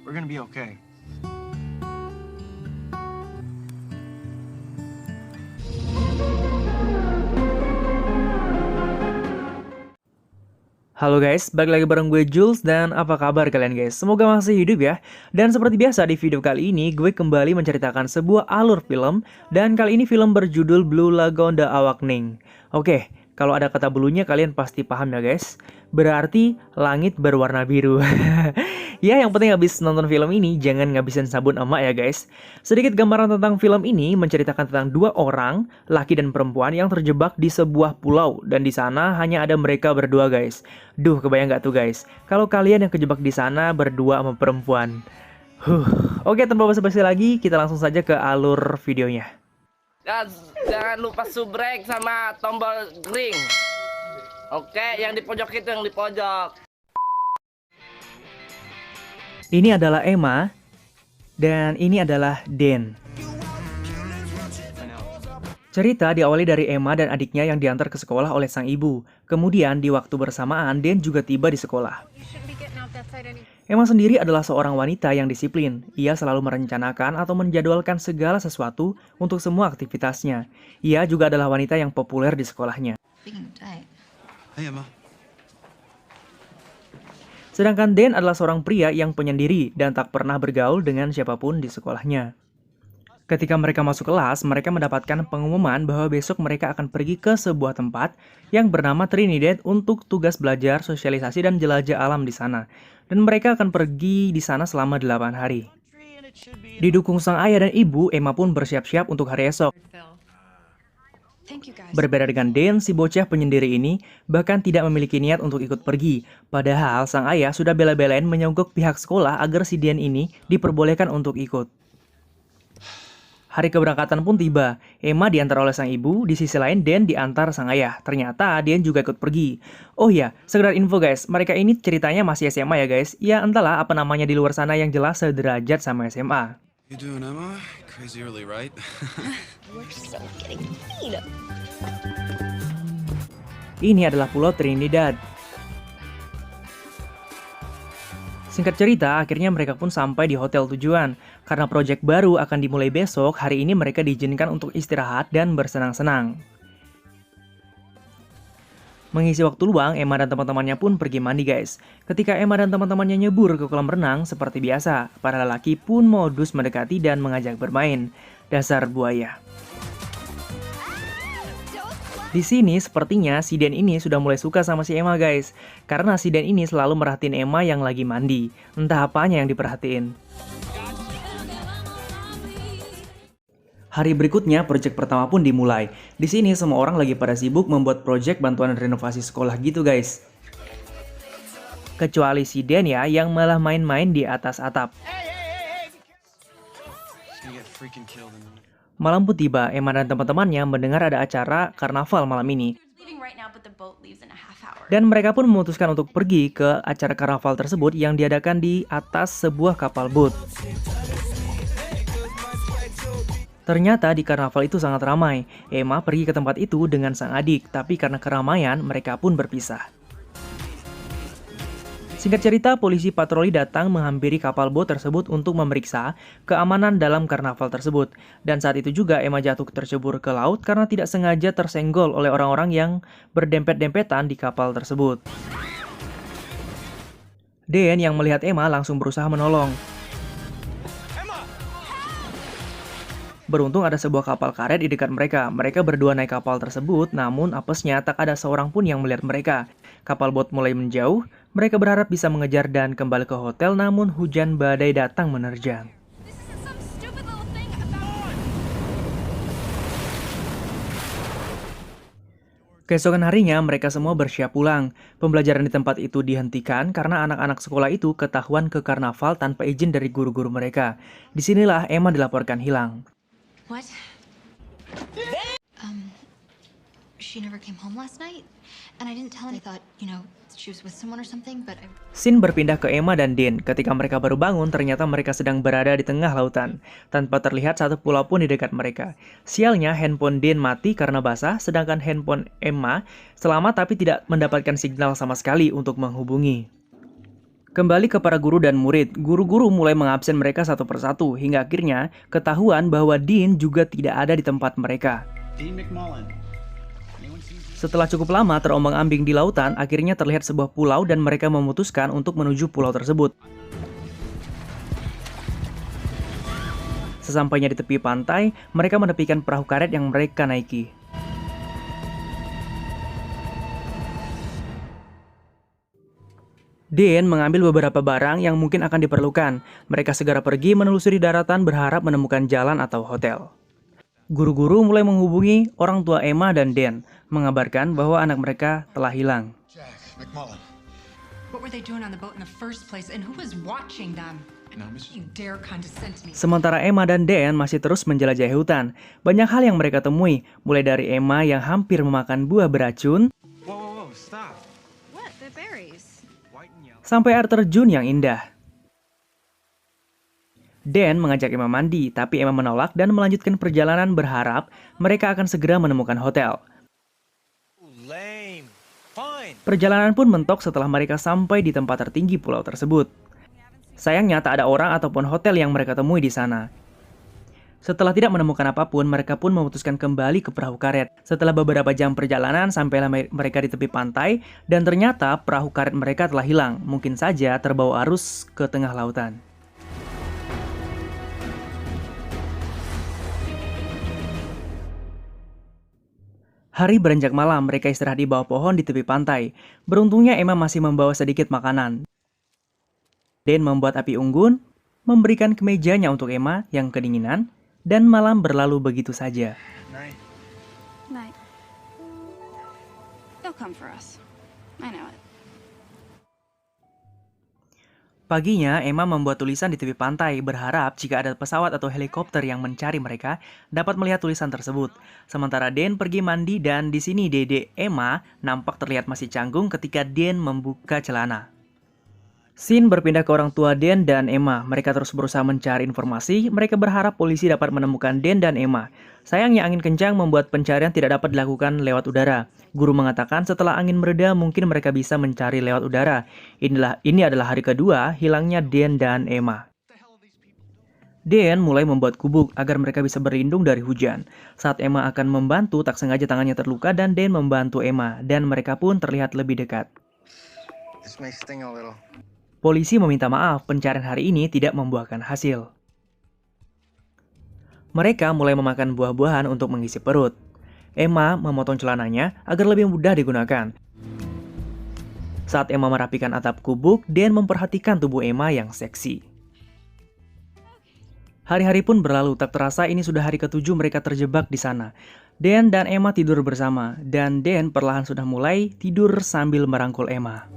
We're gonna be okay. Halo guys, balik lagi bareng gue Jules dan apa kabar kalian guys? Semoga masih hidup ya. Dan seperti biasa di video kali ini gue kembali menceritakan sebuah alur film dan kali ini film berjudul Blue Lagoon The Awakening. Oke, kalau ada kata bluenya kalian pasti paham ya guys. Berarti langit berwarna biru. Ya yang penting habis nonton film ini jangan ngabisin sabun emak ya guys. Sedikit gambaran tentang film ini menceritakan tentang dua orang, laki dan perempuan yang terjebak di sebuah pulau dan di sana hanya ada mereka berdua guys. Duh, kebayang gak tuh guys? Kalau kalian yang kejebak di sana berdua sama perempuan. Oke, tanpa basa-basi lagi, kita langsung saja ke alur videonya. Dan jangan lupa subrek sama tombol ring. Oke, yang di pojok itu yang di pojok. Ini adalah Emma dan ini adalah Dan. Cerita diawali dari Emma dan adiknya yang diantar ke sekolah oleh sang ibu. Kemudian di waktu bersamaan, Dan juga tiba di sekolah. Emma sendiri adalah seorang wanita yang disiplin. Ia selalu merencanakan atau menjadwalkan segala sesuatu untuk semua aktivitasnya. Ia juga adalah wanita yang populer di sekolahnya. Hey, Emma. Sedangkan Dan adalah seorang pria yang penyendiri dan tak pernah bergaul dengan siapapun di sekolahnya. Ketika mereka masuk kelas, mereka mendapatkan pengumuman bahwa besok mereka akan pergi ke sebuah tempat yang bernama Trinidad untuk tugas belajar, sosialisasi, dan jelajah alam di sana. Dan mereka akan pergi di sana selama 8 hari. Didukung sang ayah dan ibu, Emma pun bersiap-siap untuk hari esok. Berbeda dengan Dan, si bocah penyendiri ini bahkan tidak memiliki niat untuk ikut pergi. Padahal sang ayah sudah bela-belain menyogok pihak sekolah agar si Dan ini diperbolehkan untuk ikut. Hari keberangkatan pun tiba. Emma diantar oleh sang ibu, di sisi lain Dan diantar sang ayah. Ternyata Dan juga ikut pergi. Oh ya, sekedar info guys, mereka ini ceritanya masih SMA ya guys. Ya entahlah apa namanya di luar sana yang jelas sederajat sama SMA. You doing, Emma? Crazy early, right? We're so getting paid. Ini adalah Pulau Trinidad. Singkat cerita, akhirnya mereka pun sampai di hotel tujuan. Karena proyek baru akan dimulai besok, hari ini mereka diizinkan untuk istirahat dan bersenang-senang. Mengisi waktu luang, Emma dan teman-temannya pun pergi mandi guys. Ketika Emma dan teman-temannya nyebur ke kolam renang, seperti biasa, para lelaki pun modus mendekati dan mengajak bermain. Dasar buaya. Di sini sepertinya si Dan ini sudah mulai suka sama si Emma guys. Karena si Dan ini selalu merhatiin Emma yang lagi mandi. Entah apanya yang diperhatiin. Hari berikutnya, proyek pertama pun dimulai. Di sini semua orang lagi pada sibuk membuat proyek bantuan renovasi sekolah gitu guys. Kecuali si Dan ya, yang malah main-main di atas atap. He's gonna get freaking killed in a minute. Malam pun tiba, Emma dan teman-temannya mendengar ada acara karnaval malam ini. Dan mereka pun memutuskan untuk pergi ke acara karnaval tersebut yang diadakan di atas sebuah kapal boat. Ternyata di karnaval itu sangat ramai. Emma pergi ke tempat itu dengan sang adik, tapi karena keramaian mereka pun berpisah. Singkat cerita, polisi patroli datang menghampiri kapal boat tersebut untuk memeriksa keamanan dalam karnaval tersebut. Dan saat itu juga Emma jatuh tercebur ke laut karena tidak sengaja tersenggol oleh orang-orang yang berdempet-dempetan di kapal tersebut. Dan yang melihat Emma langsung berusaha menolong. Beruntung ada sebuah kapal karet di dekat mereka. Mereka berdua naik kapal tersebut, namun apesnya tak ada seorang pun yang melihat mereka. Kapal boat mulai menjauh, mereka berharap bisa mengejar dan kembali ke hotel, namun hujan badai datang menerjang. Keesokan harinya, mereka semua bersiap pulang. Pembelajaran di tempat itu dihentikan karena anak-anak sekolah itu ketahuan ke karnaval tanpa izin dari guru-guru mereka. Disinilah Emma dilaporkan hilang. What? She never came home last night, and I didn't tell him. I thought, she was with someone or something, but Scene berpindah ke Emma dan Dan. Ketika mereka baru bangun, ternyata mereka sedang berada di tengah lautan. Tanpa terlihat satu pulau pun di dekat mereka. Sialnya, handphone Dan mati karena basah, sedangkan handphone Emma selamat tapi tidak mendapatkan signal sama sekali untuk menghubungi. Kembali ke para guru dan murid, guru-guru mulai mengabsen mereka satu persatu hingga akhirnya ketahuan bahwa Dean juga tidak ada di tempat mereka. Dean McMullen. Anyone seen Dean? Setelah cukup lama terombang-ambing di lautan, akhirnya terlihat sebuah pulau dan mereka memutuskan untuk menuju pulau tersebut. Sesampainya di tepi pantai, mereka menepikan perahu karet yang mereka naiki. Dean mengambil beberapa barang yang mungkin akan diperlukan. Mereka segera pergi menelusuri daratan berharap menemukan jalan atau hotel. Guru-guru mulai menghubungi orang tua Emma dan Dan, mengabarkan bahwa anak mereka telah hilang. Jack McMullen. What were they doing on the boat in the first place, and who was watching them? No, Mrs. You dare condescend to me. Sementara Emma dan Dan masih terus menjelajahi hutan. Banyak hal yang mereka temui, mulai dari Emma yang hampir memakan buah beracun, Whoa, stop. What? The berries? White and yellow. sampai air terjun yang indah. Dan mengajak Emma mandi, tapi Emma menolak dan melanjutkan perjalanan berharap mereka akan segera menemukan hotel. Lame. Fine. Perjalanan pun mentok setelah mereka sampai di tempat tertinggi pulau tersebut. Sayangnya tak ada orang ataupun hotel yang mereka temui di sana. Setelah tidak menemukan apapun, mereka pun memutuskan kembali ke perahu karet. Setelah beberapa jam perjalanan, sampailah mereka di tepi pantai, dan ternyata perahu karet mereka telah hilang. Mungkin saja terbawa arus ke tengah lautan. Hari beranjak malam, mereka istirahat di bawah pohon di tepi pantai. Beruntungnya Emma masih membawa sedikit makanan. Dan membuat api unggun, memberikan kemejanya untuk Emma yang kedinginan, dan malam berlalu begitu saja. Night. Night. They'll come for us. I know it. Paginya, Emma membuat tulisan di tepi pantai, berharap jika ada pesawat atau helikopter yang mencari mereka, dapat melihat tulisan tersebut. Sementara Dan pergi mandi dan di sini Dede Emma nampak terlihat masih canggung ketika Dan membuka celana. Scene berpindah ke orang tua Dan dan Emma. Mereka terus berusaha mencari informasi. Mereka berharap polisi dapat menemukan Dan dan Emma. Sayangnya angin kencang membuat pencarian tidak dapat dilakukan lewat udara. Guru mengatakan setelah angin mereda mungkin mereka bisa mencari lewat udara. Ini adalah hari kedua hilangnya Dan dan Emma. Dan mulai membuat gubuk agar mereka bisa berlindung dari hujan. Saat Emma akan membantu, tak sengaja tangannya terluka dan Dan membantu Emma. Dan mereka pun terlihat lebih dekat. This may sting a little. Polisi meminta maaf, pencarian hari ini tidak membuahkan hasil. Mereka mulai memakan buah-buahan untuk mengisi perut. Emma memotong celananya agar lebih mudah digunakan. Saat Emma merapikan atap gubuk, Dan memperhatikan tubuh Emma yang seksi. Hari-hari pun berlalu, tak terasa ini sudah hari ke-7 mereka terjebak di sana. Dan Emma tidur bersama, dan Dan perlahan sudah mulai tidur sambil merangkul Emma.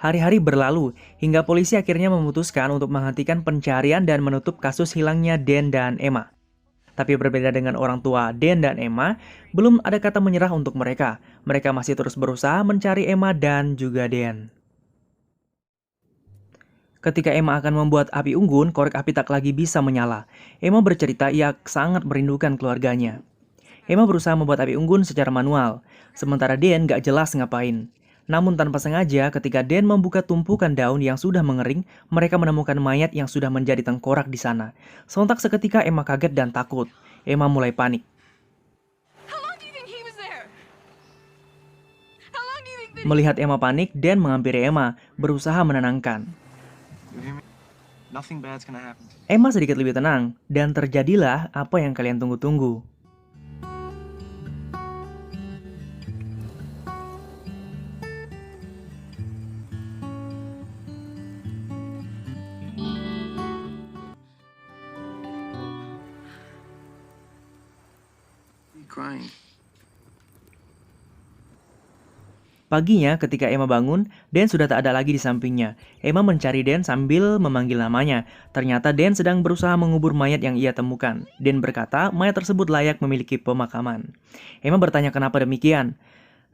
Hari-hari berlalu, hingga polisi akhirnya memutuskan untuk menghentikan pencarian dan menutup kasus hilangnya Dan dan Emma. Tapi berbeda dengan orang tua Dan dan Emma, belum ada kata menyerah untuk mereka. Mereka masih terus berusaha mencari Emma dan juga Dan. Ketika Emma akan membuat api unggun, korek api tak lagi bisa menyala. Emma bercerita ia sangat merindukan keluarganya. Emma berusaha membuat api unggun secara manual, sementara Dan gak jelas ngapain. Namun tanpa sengaja, ketika Dan membuka tumpukan daun yang sudah mengering, mereka menemukan mayat yang sudah menjadi tengkorak di sana. Sontak seketika Emma kaget dan takut. Emma mulai panik. Melihat Emma panik, Dan menghampiri Emma, berusaha menenangkan. You hear me? Nothing bad's gonna happen. Emma sedikit lebih tenang, dan terjadilah apa yang kalian tunggu-tunggu. Crying. Paginya, ketika Emma bangun, Dan sudah tak ada lagi di sampingnya. Emma mencari Dan sambil memanggil namanya. Ternyata Dan sedang berusaha mengubur mayat yang ia temukan. Dan berkata mayat tersebut layak memiliki pemakaman. Emma bertanya kenapa demikian.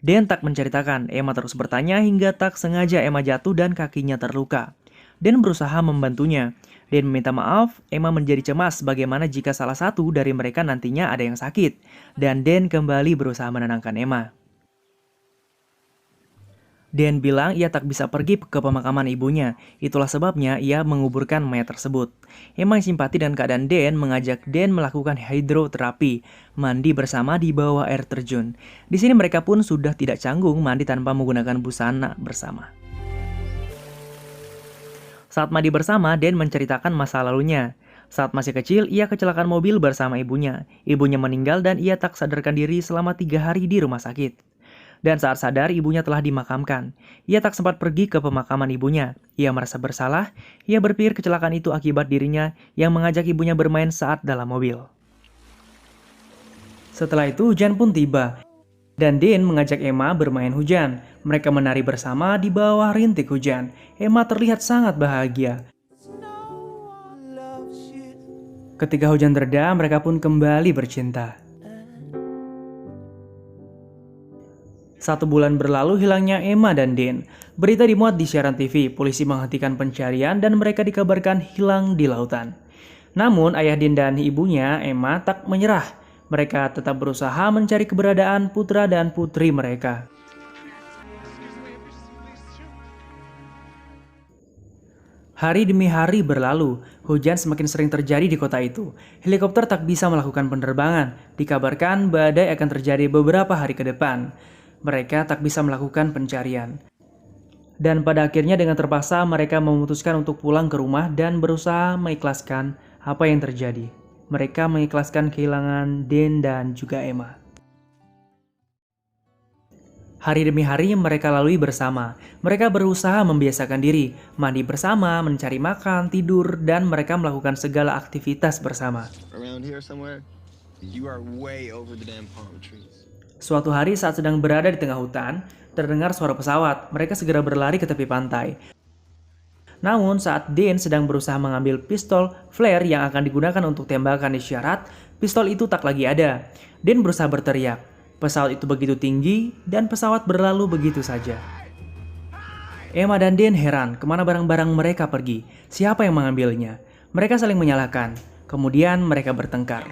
Dan tak menceritakan. Emma terus bertanya hingga tak sengaja Emma jatuh dan kakinya terluka. Dan berusaha membantunya. Dan meminta maaf, Emma menjadi cemas bagaimana jika salah satu dari mereka nantinya ada yang sakit. Dan Dan kembali berusaha menenangkan Emma. Dan bilang ia tak bisa pergi ke pemakaman ibunya. Itulah sebabnya ia menguburkan mayat tersebut. Emma yang simpati dengan keadaan Dan mengajak Dan melakukan hidroterapi, mandi bersama di bawah air terjun. Di sini mereka pun sudah tidak canggung mandi tanpa menggunakan busana bersama. Saat mandi bersama, Dan menceritakan masa lalunya. Saat masih kecil, ia kecelakaan mobil bersama ibunya. Ibunya meninggal dan ia tak sadarkan diri selama 3 hari di rumah sakit. Dan saat sadar, ibunya telah dimakamkan. Ia tak sempat pergi ke pemakaman ibunya. Ia merasa bersalah. Ia berpikir kecelakaan itu akibat dirinya yang mengajak ibunya bermain saat dalam mobil. Setelah itu, hujan pun tiba. Dan Dan mengajak Emma bermain hujan. Mereka menari bersama di bawah rintik hujan. Emma terlihat sangat bahagia. Ketika hujan reda, mereka pun kembali bercinta. 1 bulan berlalu hilangnya Emma dan Dan. Berita dimuat di siaran TV, polisi menghentikan pencarian dan mereka dikabarkan hilang di lautan. Namun ayah Dan dan ibunya, Emma, tak menyerah. Mereka tetap berusaha mencari keberadaan putra dan putri mereka. Hari demi hari berlalu, hujan semakin sering terjadi di kota itu. Helikopter tak bisa melakukan penerbangan. Dikabarkan badai akan terjadi beberapa hari ke depan. Mereka tak bisa melakukan pencarian. Dan pada akhirnya dengan terpaksa mereka memutuskan untuk pulang ke rumah dan berusaha mengikhlaskan apa yang terjadi. Mereka mengikhlaskan kehilangan Dan dan juga Emma. Hari demi hari mereka lalui bersama. Mereka berusaha membiasakan diri, mandi bersama, mencari makan, tidur, dan mereka melakukan segala aktivitas bersama. Around here somewhere? You are way over the damn palm trees. Suatu hari saat sedang berada di tengah hutan, terdengar suara pesawat. Mereka segera berlari ke tepi pantai. Namun saat Dan sedang berusaha mengambil pistol flare yang akan digunakan untuk tembakan isyarat, pistol itu tak lagi ada. Dan berusaha berteriak. Pesawat itu begitu tinggi dan pesawat berlalu begitu saja. Emma dan Dan heran kemana barang-barang mereka pergi. Siapa yang mengambilnya? Mereka saling menyalahkan. Kemudian mereka bertengkar.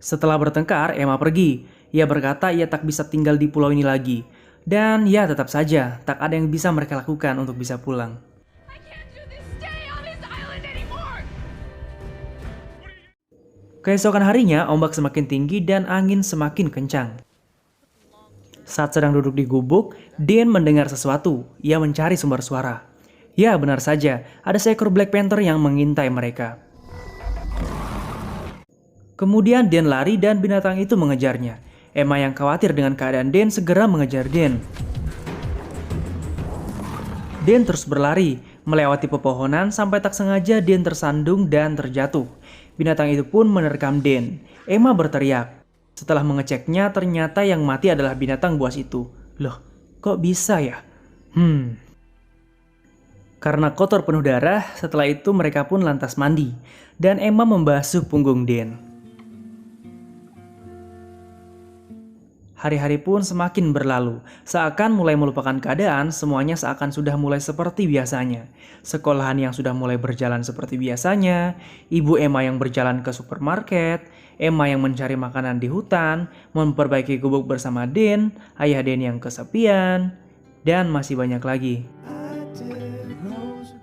Setelah bertengkar, Emma pergi. Ia berkata ia tak bisa tinggal di pulau ini lagi. Dan ya tetap saja, tak ada yang bisa mereka lakukan untuk bisa pulang. Keesokan harinya, ombak semakin tinggi dan angin semakin kencang. Saat sedang duduk di gubuk, Dan mendengar sesuatu. Ia mencari sumber suara. Ya, benar saja, ada seekor Black Panther yang mengintai mereka. Kemudian Dan lari dan binatang itu mengejarnya. Emma yang khawatir dengan keadaan Dan segera mengejar Dan. Dan terus berlari, melewati pepohonan sampai tak sengaja Dan tersandung dan terjatuh. Binatang itu pun menerkam Dan. Emma berteriak. Setelah mengeceknya, ternyata yang mati adalah binatang buas itu. Loh, kok bisa ya? Karena kotor penuh darah, setelah itu mereka pun lantas mandi. Dan Emma membasuh punggung Dan. Hari-hari pun semakin berlalu. Seakan mulai melupakan keadaan, semuanya seakan sudah mulai seperti biasanya. Sekolahan yang sudah mulai berjalan seperti biasanya, ibu Emma yang berjalan ke supermarket, Emma yang mencari makanan di hutan, memperbaiki gubuk bersama Dan, ayah Dan yang kesepian, dan masih banyak lagi.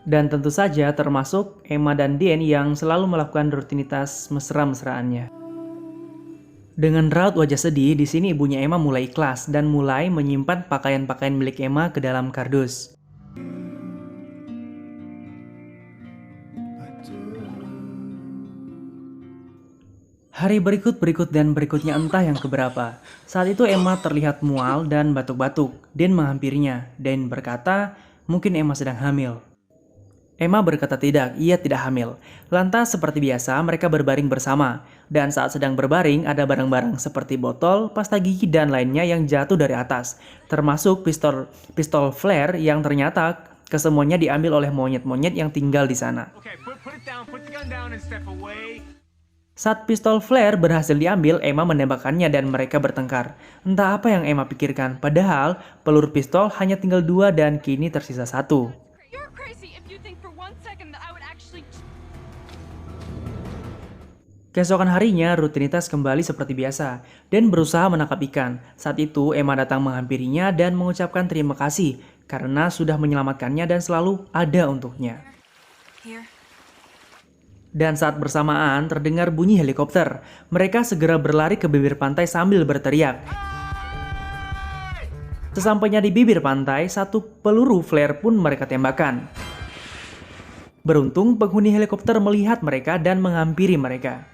Dan tentu saja termasuk Emma dan Dan yang selalu melakukan rutinitas mesra-mesraannya. Dengan raut wajah sedih, di sini ibunya Emma mulai ikhlas dan mulai menyimpan pakaian-pakaian milik Emma ke dalam kardus. Hari berikut dan berikutnya entah yang keberapa. Saat itu Emma terlihat mual dan batuk-batuk. Dan menghampirinya dan berkata, mungkin Emma sedang hamil. Emma berkata tidak, ia tidak hamil. Lantas seperti biasa mereka berbaring bersama. Dan saat sedang berbaring ada barang-barang seperti botol, pasta gigi dan lainnya yang jatuh dari atas. Termasuk pistol flare yang ternyata kesemuanya diambil oleh monyet-monyet yang tinggal di sana. Saat pistol flare berhasil diambil, Emma menembakkannya dan mereka bertengkar. Entah apa yang Emma pikirkan, padahal peluru pistol hanya tinggal 2 dan kini tersisa 1. Keesokan harinya, rutinitas kembali seperti biasa, Dan berusaha menangkap ikan. Saat itu, Emma datang menghampirinya dan mengucapkan terima kasih karena sudah menyelamatkannya dan selalu ada untuknya. Here. Dan saat bersamaan, terdengar bunyi helikopter. Mereka segera berlari ke bibir pantai sambil berteriak. Sesampainya di bibir pantai, satu peluru flare pun mereka tembakkan. Beruntung, penghuni helikopter melihat mereka dan menghampiri mereka.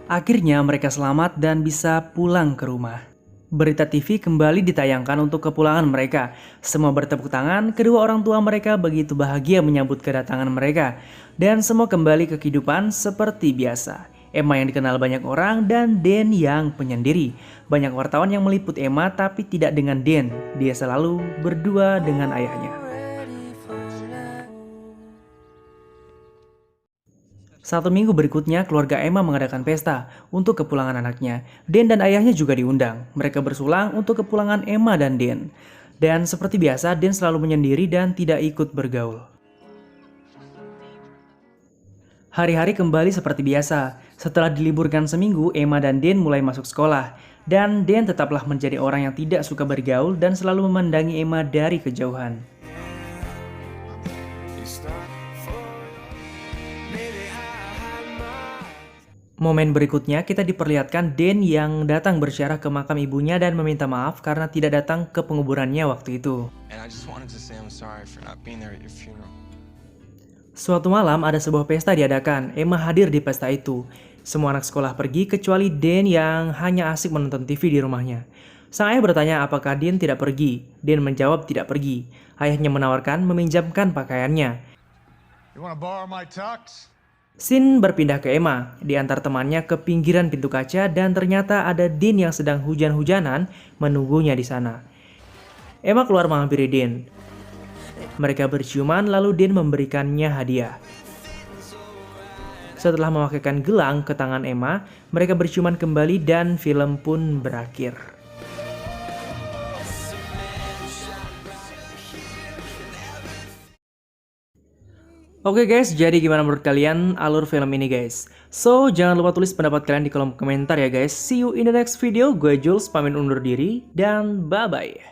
Akhirnya mereka selamat dan bisa pulang ke rumah. Berita TV kembali ditayangkan untuk kepulangan mereka. Semua bertepuk tangan, kedua orang tua mereka begitu bahagia menyambut kedatangan mereka. Dan semua kembali ke kehidupan seperti biasa. Emma yang dikenal banyak orang dan Dan yang penyendiri. Banyak wartawan yang meliput Emma tapi tidak dengan Dan. Dia selalu berdua dengan ayahnya. 1 minggu berikutnya, keluarga Emma mengadakan pesta untuk kepulangan anaknya. Dan dan ayahnya juga diundang. Mereka bersulang untuk kepulangan Emma dan Dan. Dan seperti biasa, Dan selalu menyendiri dan tidak ikut bergaul. Hari-hari kembali seperti biasa. Setelah diliburkan seminggu, Emma dan Dan mulai masuk sekolah. Dan Dan tetaplah menjadi orang yang tidak suka bergaul dan selalu memandangi Emma dari kejauhan. Momen berikutnya kita diperlihatkan Dan yang datang bersyarah ke makam ibunya dan meminta maaf karena tidak datang ke penguburannya waktu itu. Suatu malam ada sebuah pesta diadakan. Emma hadir di pesta itu. Semua anak sekolah pergi kecuali Dan yang hanya asik menonton TV di rumahnya. Sang ayah bertanya apakah Dan tidak pergi. Dan menjawab tidak pergi. Ayahnya menawarkan meminjamkan pakaiannya. You wanna borrow my tux? Scene berpindah ke Emma, diantar temannya ke pinggiran pintu kaca dan ternyata ada Dan yang sedang hujan-hujanan menunggunya di sana. Emma keluar menghampiri Dan. Mereka berciuman lalu Dan memberikannya hadiah. Setelah memakaikan gelang ke tangan Emma, mereka berciuman kembali dan film pun berakhir. Oke guys, jadi gimana menurut kalian alur film ini guys? So, jangan lupa tulis pendapat kalian di kolom komentar ya guys. See you in the next video. Gue Jules, pamit undur diri, dan bye-bye.